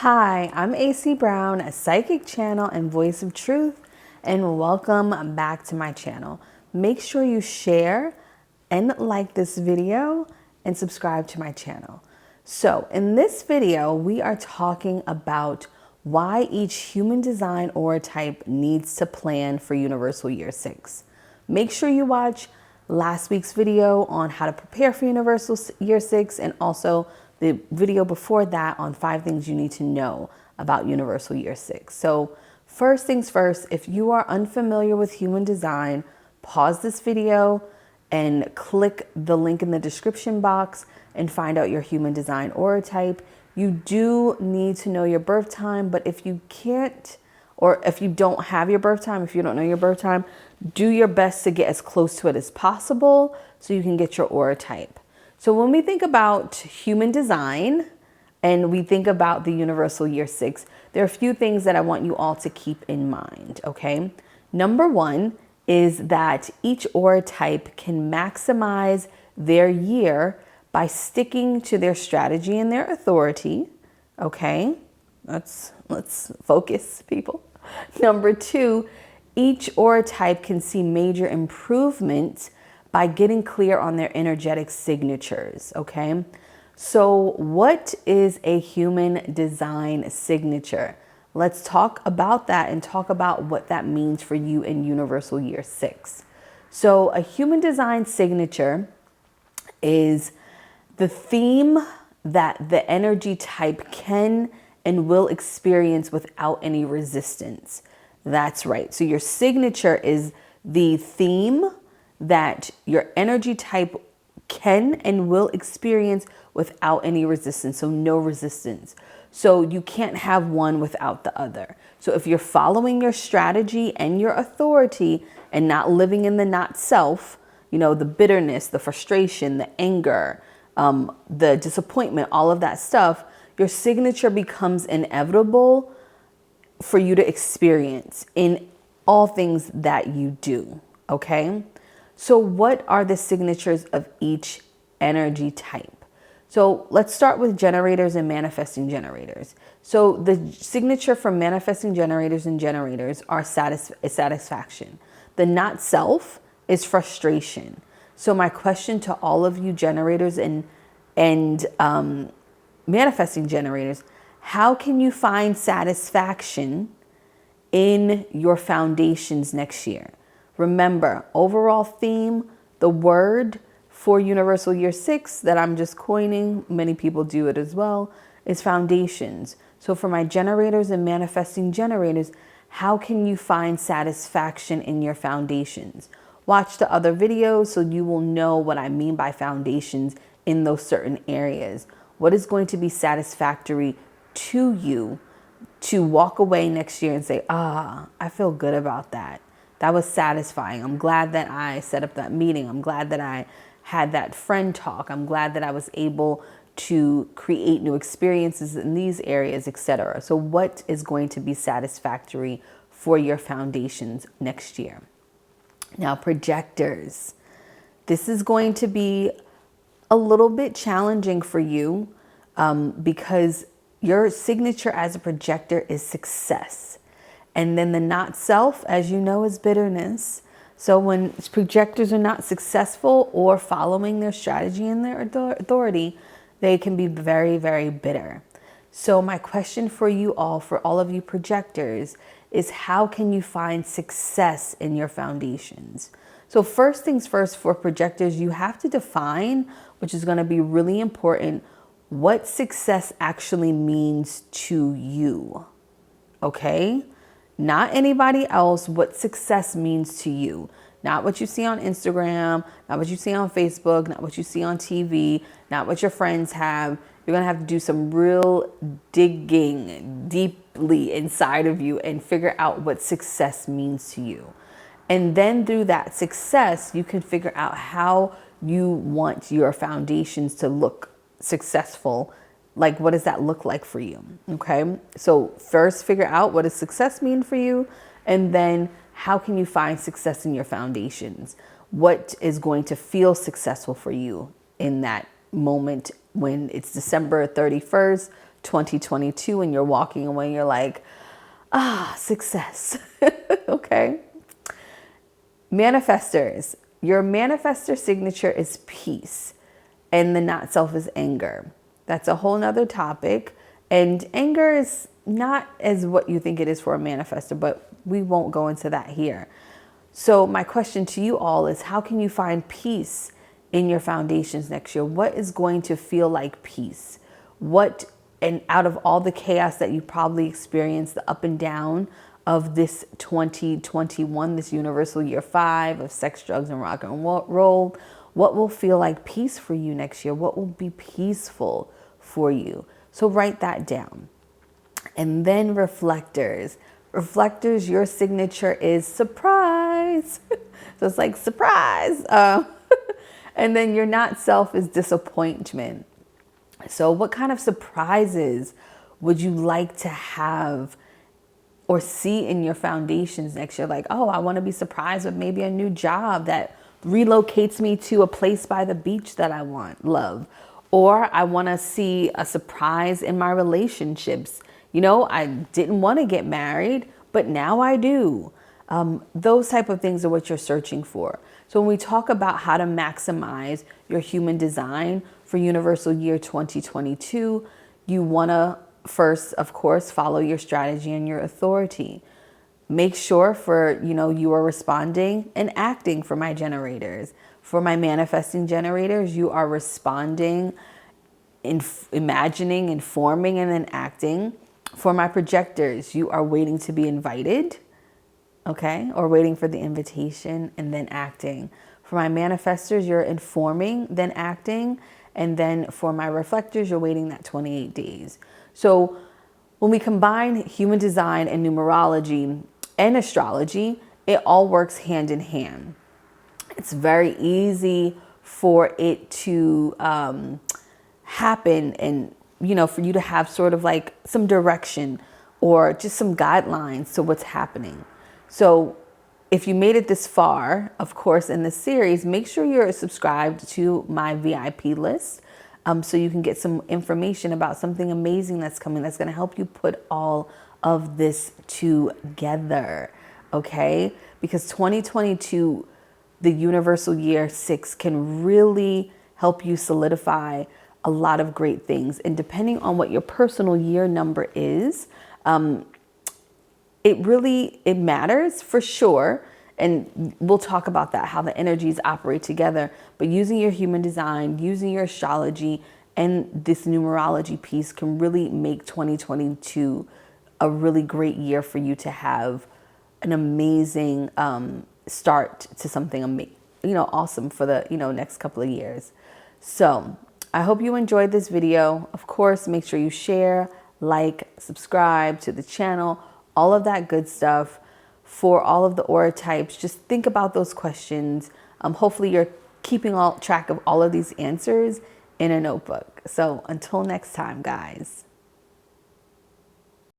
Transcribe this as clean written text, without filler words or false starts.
Hi, I'm AC Brown, a psychic channel and voice of truth, and welcome back to my channel. Make sure you share and like this video and subscribe to my channel. So in this video, we are talking about why each human design aura type needs to plan for Universal Year 6. Make sure you watch last week's video on how to prepare for Universal Year 6 and also the video before that on 5 things you need to know about Universal Year 6. So first things first, if you are unfamiliar with human design, pause this video and click the link in the description box and find out your human design aura type. You do need to know your birth time, but if you can't, or if you don't have your birth time, if you don't know your birth time, do your best to get as close to it as possible so you can get your aura type. So when we think about human design and we think about the Universal Year 6, there are a few things that I want you all to keep in mind, okay? Number one is that each aura type can maximize their year by sticking to their strategy and their authority, okay? Let's focus, people. Number two, each aura type can see major improvements by getting clear on their energetic signatures, okay? So what is a human design signature? Let's talk about that and talk about what that means for you in Universal Year 6. So a human design signature is the theme that the energy type can and will experience without any resistance. That's right. So your signature is the theme that your energy type can and will experience without any resistance. So no resistance. So you can't have one without the other. So if you're following your strategy and your authority and not living in the not self, you know, the bitterness, the frustration, the anger, the disappointment, all of that stuff, your signature becomes inevitable for you to experience in all things that you do. Okay. So what are the signatures of each energy type? So let's start with generators and manifesting generators. So the signature for manifesting generators and generators are satisfaction. The not self is frustration. So my question to all of you generators and manifesting generators, how can you find satisfaction in your foundations next year? Remember, overall theme, the word for Universal Year 6 that I'm just coining, many people do it as well, is foundations. So for my generators and manifesting generators, how can you find satisfaction in your foundations? Watch the other videos so you will know what I mean by foundations in those certain areas. What is going to be satisfactory to you to walk away next year and say, I feel good about that. That was satisfying. I'm glad that I set up that meeting. I'm glad that I had that friend talk. I'm glad that I was able to create new experiences in these areas, etc. So what is going to be satisfactory for your foundations next year? Now, projectors. This is going to be a little bit challenging for you because your signature as a projector is success. And then the not self, as you know, is bitterness. So when projectors are not successful or following their strategy and their authority, they can be very, very bitter. So my question for you all, for all of you projectors, is how can you find success in your foundations? So first things first, for projectors, you have to define, which is going to be really important, what success actually means to you. Okay? Not anybody else, what success means to you. Not what you see on Instagram, not what you see on Facebook, not what you see on TV, not what your friends have. You're going to have to do some real digging deeply inside of you and figure out what success means to you. And then through that success, you can figure out how you want your foundations to look successful. Like, what does that look like for you? Okay. So first figure out what does success mean for you. And then how can you find success in your foundations? What is going to feel successful for you in that moment when it's December 31st, 2022 and you're walking away and you're like, success. Okay. Manifestors. Your manifestor signature is peace, and the not self is anger. That's a whole nother topic. And anger is not as what you think it is for a manifestor, but we won't go into that here. So my question to you all is, how can you find peace in your foundations next year? What is going to feel like peace? And out of all the chaos that you probably experienced, the up and down of this 2021, this universal year 5 of sex, drugs, and rock and roll, what will feel like peace for you next year? What will be peaceful for you? So write that down. And then reflectors. Reflectors, your signature is surprise. So it's like surprise. And then your not self is disappointment. So what kind of surprises would you like to have or see in your foundations next year? Like, oh, I want to be surprised with maybe a new job that relocates me to a place by the beach that I love. Or I want to see a surprise in my relationships. You know, I didn't want to get married, but now I do. Those type of things are what you're searching for. So when we talk about how to maximize your human design for universal year 2022, you want to first, of course, follow your strategy and your authority. Make sure you are responding and acting for my generators. For my manifesting generators, you are responding, imagining, informing, and then acting. For my projectors, you are waiting to be invited, okay, or waiting for the invitation and then acting. For my manifestors, you're informing, then acting. And then for my reflectors, you're waiting that 28 days. So when we combine human design and numerology and astrology, it all works hand in hand. It's very easy for it to happen and, for you to have sort of like some direction or just some guidelines to what's happening. So if you made it this far, of course, in this series, make sure you're subscribed to my VIP list so you can get some information about something amazing that's coming that's going to help you put all of this together, okay? Because 2022, the universal year 6, can really help you solidify a lot of great things. And depending on what your personal year number is, it matters for sure. And we'll talk about that, how the energies operate together. But using your human design, using your astrology, and this numerology piece can really make 2022 a really great year for you to have an amazing start to something awesome for the next couple of years. So I hope you enjoyed this video. Of course, make sure you share, like, subscribe to the channel, all of that good stuff. For all of the aura types, just think about those questions. Hopefully you're keeping track of all of these answers in a notebook. So until next time, guys.